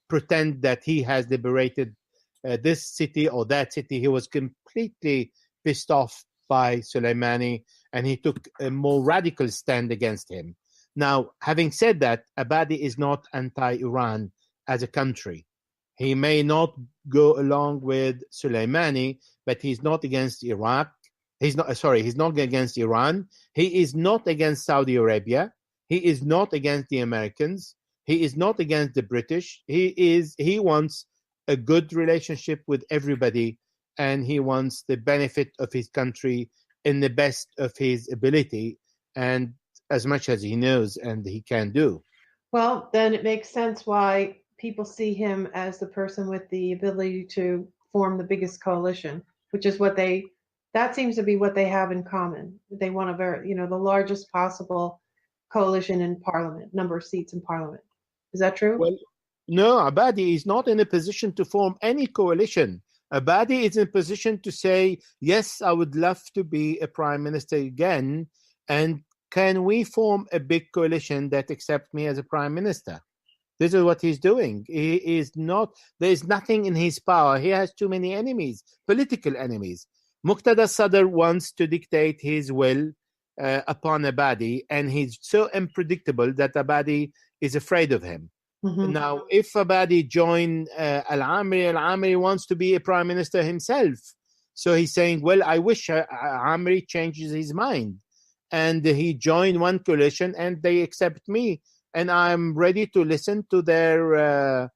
pretend that he has liberated this city or that city. He was completely pissed off by Soleimani, and he took a more radical stand against him. Now, having said that, Abadi is not anti-Iran as a country. He may not go along with Soleimani, but he's not against Iraq. He's not against Iran. He is not against Saudi Arabia. He is not against the Americans. He is not against the British. He wants a good relationship with everybody, and he wants the benefit of his country in the best of his ability and as much as he knows and he can do. Well, then it makes sense why people see him as the person with the ability to form the biggest coalition, which is that seems to be what they have in common. They want the largest possible coalition in parliament, number of seats in parliament. Is that true? Well, no, Abadi is not in a position to form any coalition. Abadi is in a position to say, yes, I would love to be a prime minister again, and can we form a big coalition that accepts me as a prime minister? This is what he's doing. There is nothing in his power. He has too many enemies, political enemies. Muqtada al-Sadr wants to dictate his will upon Abadi, and he's so unpredictable that Abadi is afraid of him. Mm-hmm. Now, if Abadi join Al-Amri wants to be a prime minister himself. So he's saying, well, I wish Amri changes his mind. And he joined one coalition and they accept me. And I'm ready to listen to their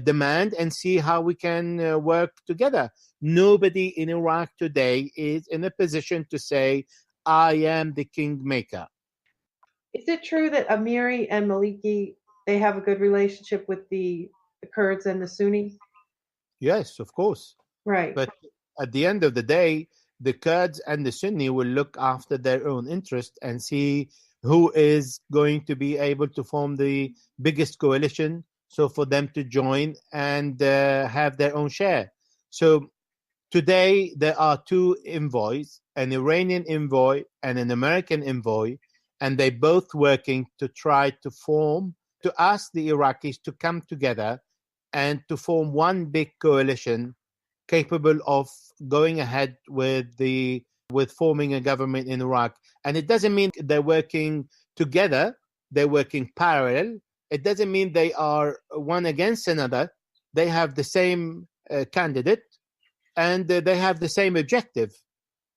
demand and see how we can work together. Nobody in Iraq today is in a position to say, I am the kingmaker. Is it true that Amiri and Maliki, they have a good relationship with the Kurds and the Sunnis? Yes, of course. Right. But at the end of the day, the Kurds and the Sunni will look after their own interest and see who is going to be able to form the biggest coalition, so for them to join and have their own share. So today there are two envoys, an Iranian envoy and an American envoy, and they both working to try to ask the Iraqis to come together and to form one big coalition capable of going ahead with forming a government in Iraq. And it doesn't mean they're working together, they're working parallel. It doesn't mean they are one against another. They have the same candidate and they have the same objective.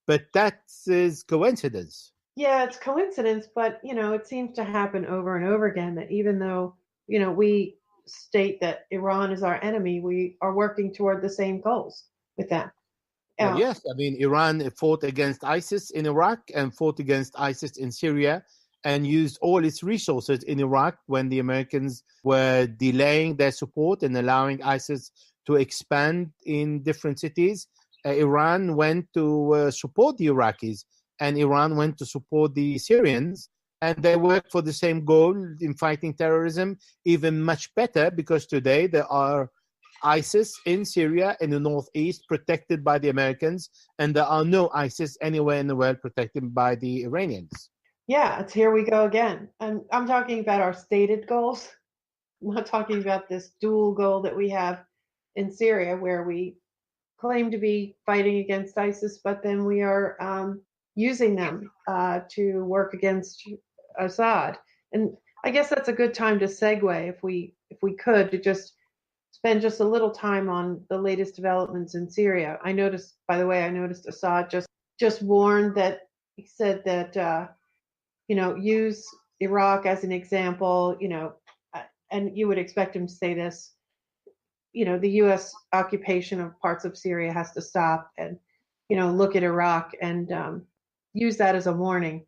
But that is coincidence. Yeah, it's coincidence, but it seems to happen over and over again that even though, we state that Iran is our enemy, we are working toward the same goals with them. Well, yes, I mean, Iran fought against ISIS in Iraq and fought against ISIS in Syria and used all its resources in Iraq when the Americans were delaying their support and allowing ISIS to expand in different cities. Iran went to support the Iraqis, and Iran went to support the Syrians, and they work for the same goal in fighting terrorism, even much better, because today there are ISIS in Syria in the northeast protected by the Americans, and there are no ISIS anywhere in the world protected by the Iranians. Yeah, it's here we go again. And I'm talking about our stated goals. I'm not talking about this dual goal that we have in Syria, where we claim to be fighting against ISIS, but then we are using them to work against Assad. And I guess that's a good time to segue, if we could, to just spend just a little time on the latest developments in Syria. I noticed Assad just warned that he said that use Iraq as an example, and you would expect him to say this. The U.S. occupation of parts of Syria has to stop, and look at Iraq and use that as a warning.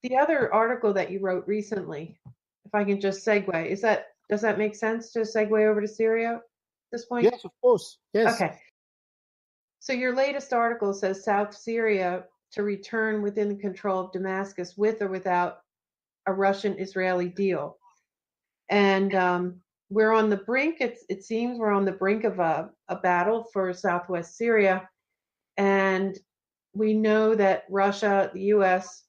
The other article that you wrote recently, if I can just segue, does that make sense to segue over to Syria at this point? Yes, of course. Yes. Okay. So your latest article says South Syria to return within the control of Damascus with or without a Russian-Israeli deal. And we're on the brink, it seems we're on the brink of a battle for southwest Syria. And we know that Russia, the U.S.,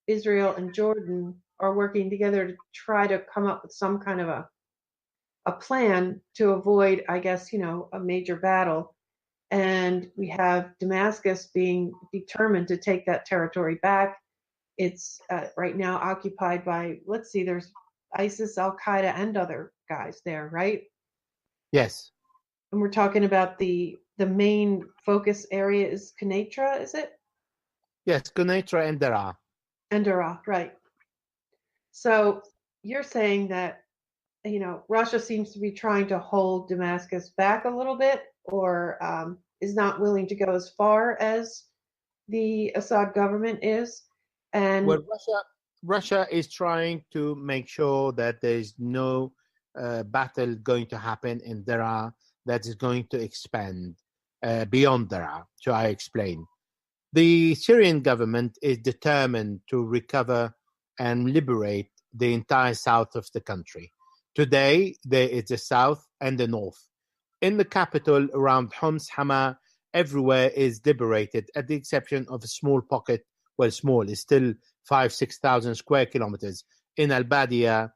Israel, and Jordan are working together to try to come up with some kind of a plan to avoid, I guess, a major battle. and we have Damascus being determined to take that territory back. It's right now occupied by, let's see, there's ISIS, Al-Qaeda, and other guys there, right? Yes. And we're talking about the main focus area is Quneitra, is it? Yes, Quneitra and Daraa. And Daraa, right. So you're saying that, Russia seems to be trying to hold Damascus back a little bit, or is not willing to go as far as the Assad government is. And Well, Russia is trying to make sure that there is no battle going to happen in Daraa that is going to expand beyond Daraa. So I explain. The Syrian government is determined to recover and liberate the entire south of the country. Today, there is the south and the north. In the capital, around Homs, Hama, everywhere is liberated, at the exception of a small pocket. Well, small, it's still 5,000-6,000 square kilometers in Al-Badia,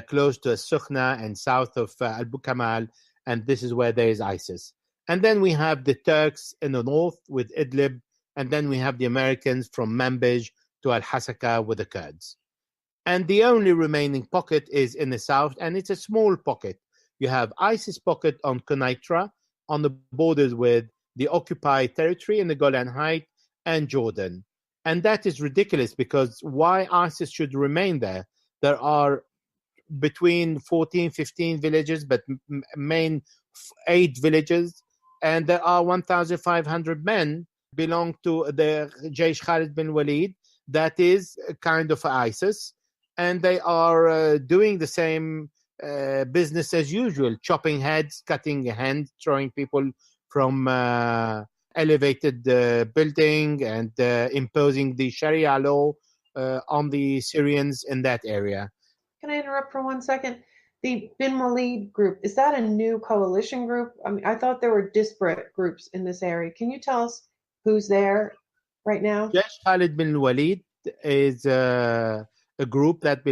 close to Sukhna and south of Al-Bukamal, and this is where there is ISIS. And then we have the Turks in the north with Idlib, and then we have the Americans from Manbij to Al-Hasaka with the Kurds. And the only remaining pocket is in the south, and it's a small pocket. You have ISIS pocket on Quneitra, on the borders with the occupied territory in the Golan Heights and Jordan. And that is ridiculous, because why ISIS should remain there? There are between 14, 15 villages, but main 8 villages, and there are 1,500 men belong to the Jaish Khalid bin Walid, that is kind of ISIS, and they are doing the same business as usual, chopping heads, cutting hands, throwing people from elevated building, and imposing the Sharia law on the Syrians in that area. Can I interrupt for 1 second? The Bin Walid group, is that a new coalition group? I mean, I thought there were disparate groups in this area. Can you tell us who's there right now? Jaish Khalid bin Walid is a group that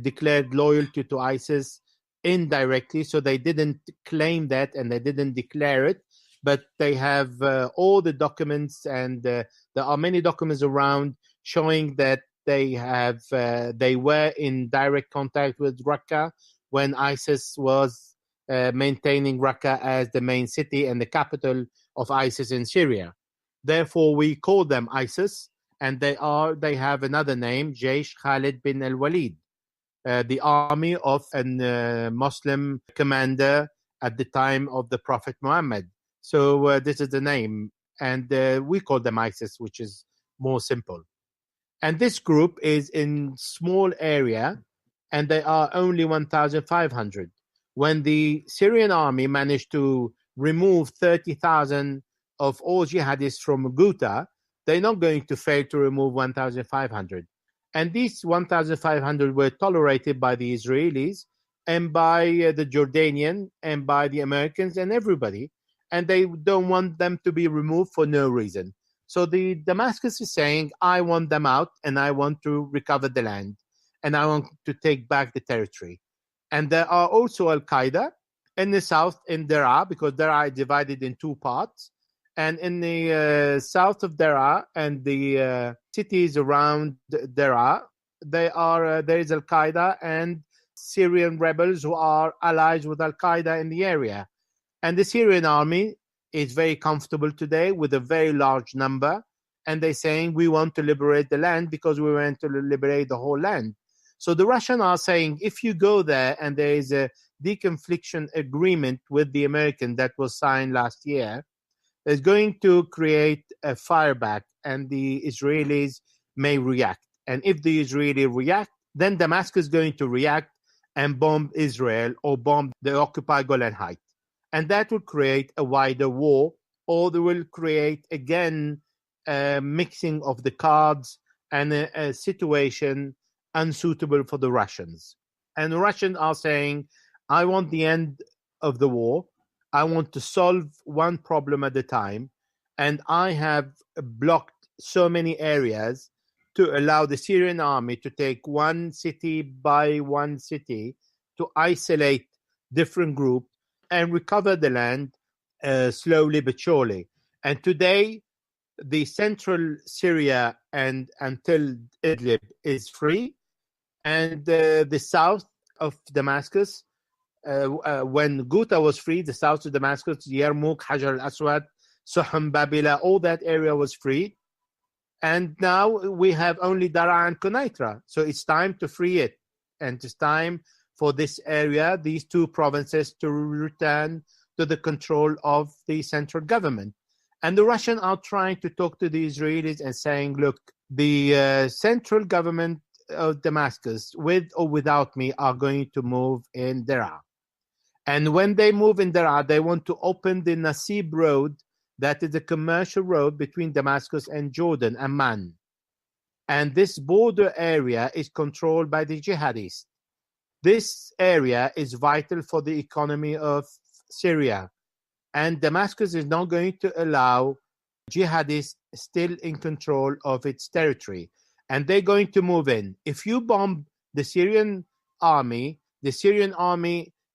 declared loyalty to ISIS indirectly, so they didn't claim that and they didn't declare it, but they have all the documents, and there are many documents around showing that they were in direct contact with Raqqa when ISIS was maintaining Raqqa as the main city and the capital of ISIS in Syria. Therefore, we call them ISIS, and they have another name, Jaish Khalid bin al-Walid, the army of a Muslim commander at the time of the Prophet Muhammad. So this is the name, and we call them ISIS, which is more simple. And this group is in small area, and they are only 1,500. When the Syrian army managed to remove 30,000 of all jihadists from Ghouta, they're not going to fail to remove 1,500. And these 1,500 were tolerated by the Israelis and by the Jordanian and by the Americans and everybody. And they don't want them to be removed for no reason. So the Damascus is saying, I want them out, and I want to recover the land, and I want to take back the territory. And there are also Al-Qaeda in the south in Daraa, because Daraa is divided in 2 parts. And in the south of Daraa and the cities around Daraa, there is Al-Qaeda and Syrian rebels who are allies with Al-Qaeda in the area. And the Syrian army is very comfortable today with a very large number, and they're saying we want to liberate the land because we want to liberate the whole land. So the Russians are saying, if you go there and there is a deconfliction agreement with the American that was signed last year, it's going to create a fireback, and the Israelis may react. And if the Israelis react, then Damascus is going to react and bomb Israel or bomb the occupied Golan Heights. And that will create a wider war, or they will create, again, a mixing of the cards and a situation unsuitable for the Russians. And the Russians are saying, I want the end of the war. I want to solve one problem at a time. And I have blocked so many areas to allow the Syrian army to take one city by one city, to isolate different groups and recover the land slowly but surely. And today, the central Syria and until Idlib is free, and the south of Damascus, when Ghouta was free, the south of Damascus, Yarmouk, Hajar al-Aswad, Suhum, Babila, all that area was free. And now we have only Daraa and Konaitra. So it's time to free it. And it's time for this area, these two provinces, to return to the control of the central government. And the Russians are trying to talk to the Israelis and saying, look, the central government of Damascus, with or without me, are going to move in Daraa. And when they move in Daraa, they want to open the Nasib Road, that is a commercial road between Damascus and Jordan, Amman. And this border area is controlled by the jihadists. This area is vital for the economy of Syria. And Damascus is not going to allow jihadists still in control of its territory. And they're going to move in. If you bomb the Syrian army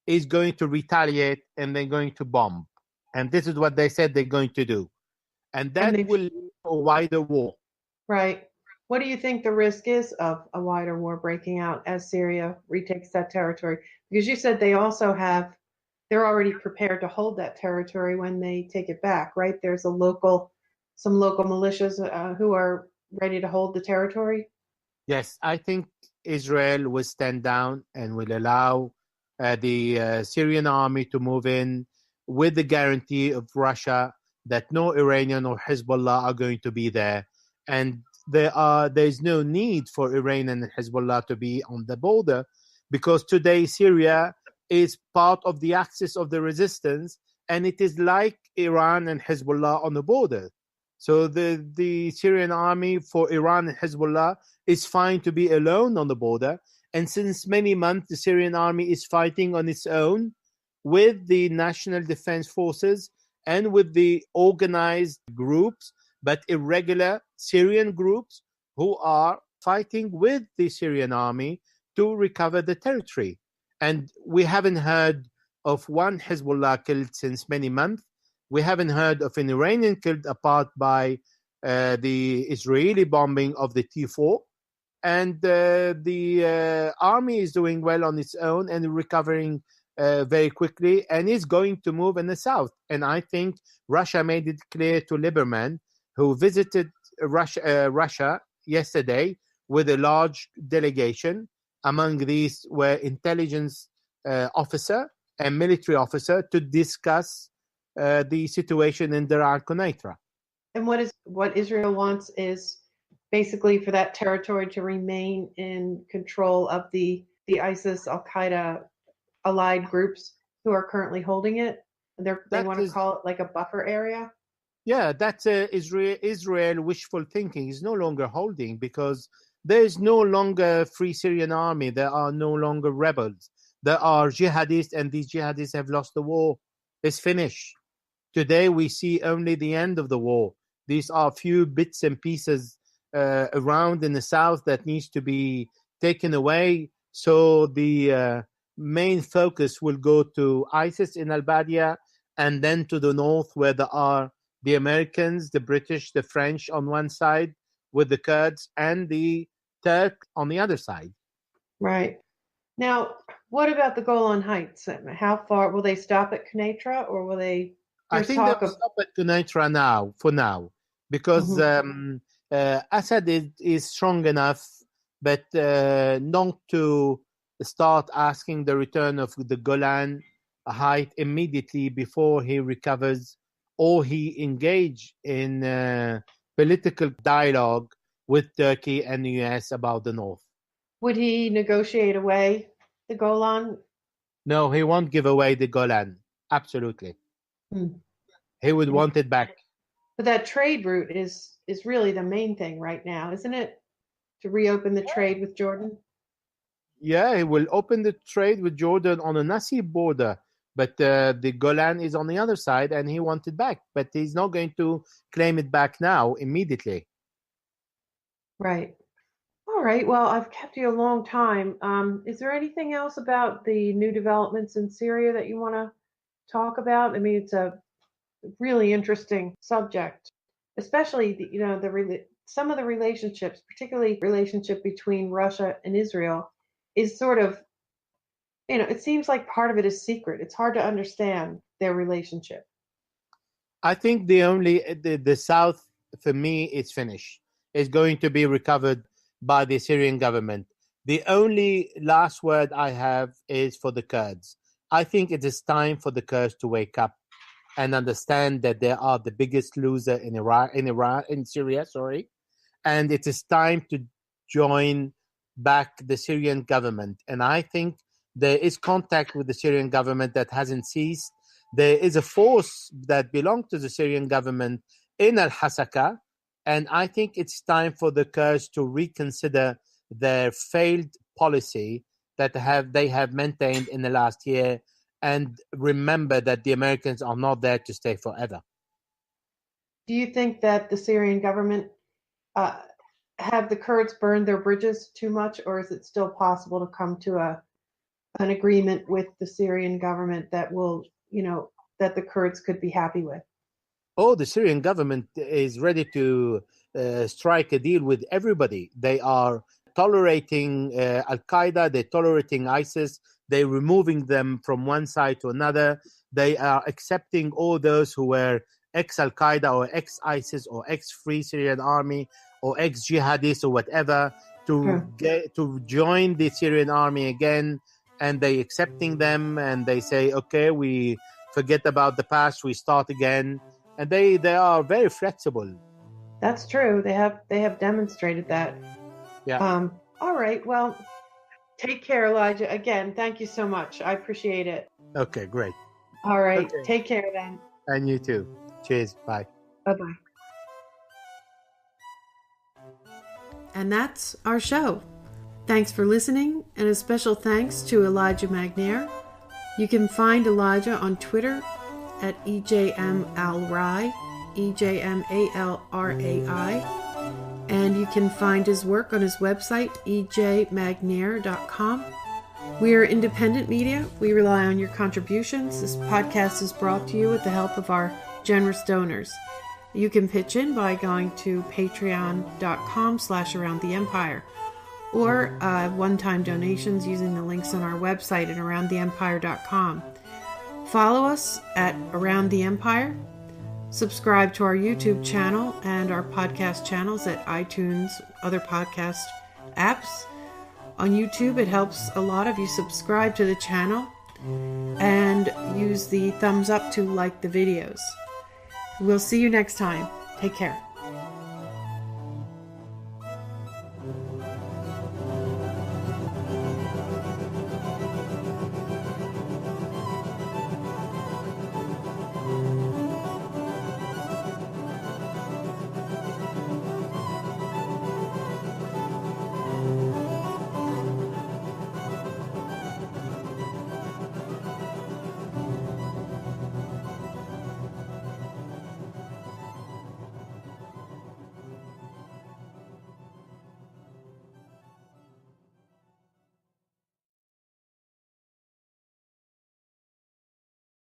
is going to retaliate, and they're going to bomb. And this is what they said they're going to do. And that will lead to a wider war. Right. What do you think the risk is of a wider war breaking out as Syria retakes that territory? Because you said they're already prepared to hold that territory when they take it back, right? There's some local militias who are ready to hold the territory. Yes, I think Israel will stand down and will allow the Syrian army to move in with the guarantee of Russia that no Iranian or Hezbollah are going to be there. And there's no need for Iran and Hezbollah to be on the border, because today Syria is part of the axis of the resistance, and it is like Iran and Hezbollah on the border. So the Syrian army for Iran and Hezbollah is fine to be alone on the border. And since many months, the Syrian army is fighting on its own with the National Defense Forces and with the organized groups, but irregular Syrian groups who are fighting with the Syrian army to recover the territory. And we haven't heard of one Hezbollah killed since many months. We haven't heard of an Iranian killed apart by the Israeli bombing of the T4. And the army is doing well on its own and recovering very quickly, and is going to move in the south. And I think Russia made it clear to Lieberman, who visited Russia yesterday with a large delegation. Among these were intelligence officer and military officer to discuss the situation in Daraa and Konaitra. And what Israel wants is basically for that territory to remain in control of the ISIS, Al-Qaeda allied groups who are currently holding it. They want to call it like a buffer area. Yeah, that's Israel wishful thinking. Is no longer holding, because there is no longer free Syrian army. There are no longer rebels. There are jihadists, and these jihadists have lost the war. It's finished. Today we see only the end of the war. These are few bits and pieces around in the south that needs to be taken away. So the main focus will go to ISIS in Al-Badia, and then to the north, where there are the Americans, the British, the French on one side with the Kurds, and the Turks on the other side. Right. Now, what about the Golan Heights? How far will they stop at Konaitra, or will they? I think they'll stop at Konaitra for now, because Assad is strong enough, but not to start asking the return of the Golan Heights immediately before he recovers, or he engage in political dialogue with Turkey and the US about the north. Would he negotiate away the Golan? No, he won't give away the Golan. Absolutely. He would want it back. But that trade route is really the main thing right now, isn't it? To reopen the trade with Jordan? Yeah, he will open the trade with Jordan on a Nasib border, but the Golan is on the other side, and he wants it back. But he's not going to claim it back now immediately. Right. All right. Well, I've kept you a long time. Is there anything else about the new developments in Syria that you want to talk about? I mean, it's a really interesting subject, especially some of the relationships, particularly relationship between Russia and Israel, is sort of, it seems like part of it is secret. It's hard to understand their relationship. I think the South, for me, is finished. It's going to be recovered by the Syrian government. The only last word I have is for the Kurds. I think it is time for the Kurds to wake up and understand that they are the biggest loser in Syria, and it is time to join back the Syrian government. And I think there is contact with the Syrian government that hasn't ceased. There is a force that belongs to the Syrian government in al-Hasaka, and I think it's time for the Kurds to reconsider their failed policy that they have maintained in the last year, and remember that the Americans are not there to stay forever. Do you think that the Syrian government have the Kurds burned their bridges too much, or is it still possible to come to an agreement with the Syrian government that will, that the Kurds could be happy with? Oh, the Syrian government is ready to strike a deal with everybody. They are tolerating Al-Qaeda, they're tolerating ISIS, they're removing them from one side to another. They are accepting all those who were ex-Al-Qaeda or ex-ISIS or ex-Free Syrian Army or ex-jihadists or whatever to join the Syrian army again, and they accepting them, and they say, okay, we forget about the past, we start again, and they are very flexible. That's true. They have demonstrated that. Yeah. All right. Well, take care, Elijah. Again, thank you so much. I appreciate it. Okay, great. All right. Okay. Take care then. And you too. Cheers. Bye. Bye-bye. And that's our show. Thanks for listening, and a special thanks to Elijah Magnier. You can find Elijah on Twitter at EJMAlRai, EJMAlRai, and you can find his work on his website, ejmagnier.com. We are independent media. We rely on your contributions. This podcast is brought to you with the help of our generous donors. You can pitch in by going to patreon.com/aroundtheempire or one-time donations using the links on our website at aroundtheempire.com. Follow us at Around the Empire. Subscribe to our YouTube channel and our podcast channels at iTunes, other podcast apps. On YouTube, it helps a lot if you subscribe to the channel and use the thumbs up to like the videos. We'll see you next time. Take care.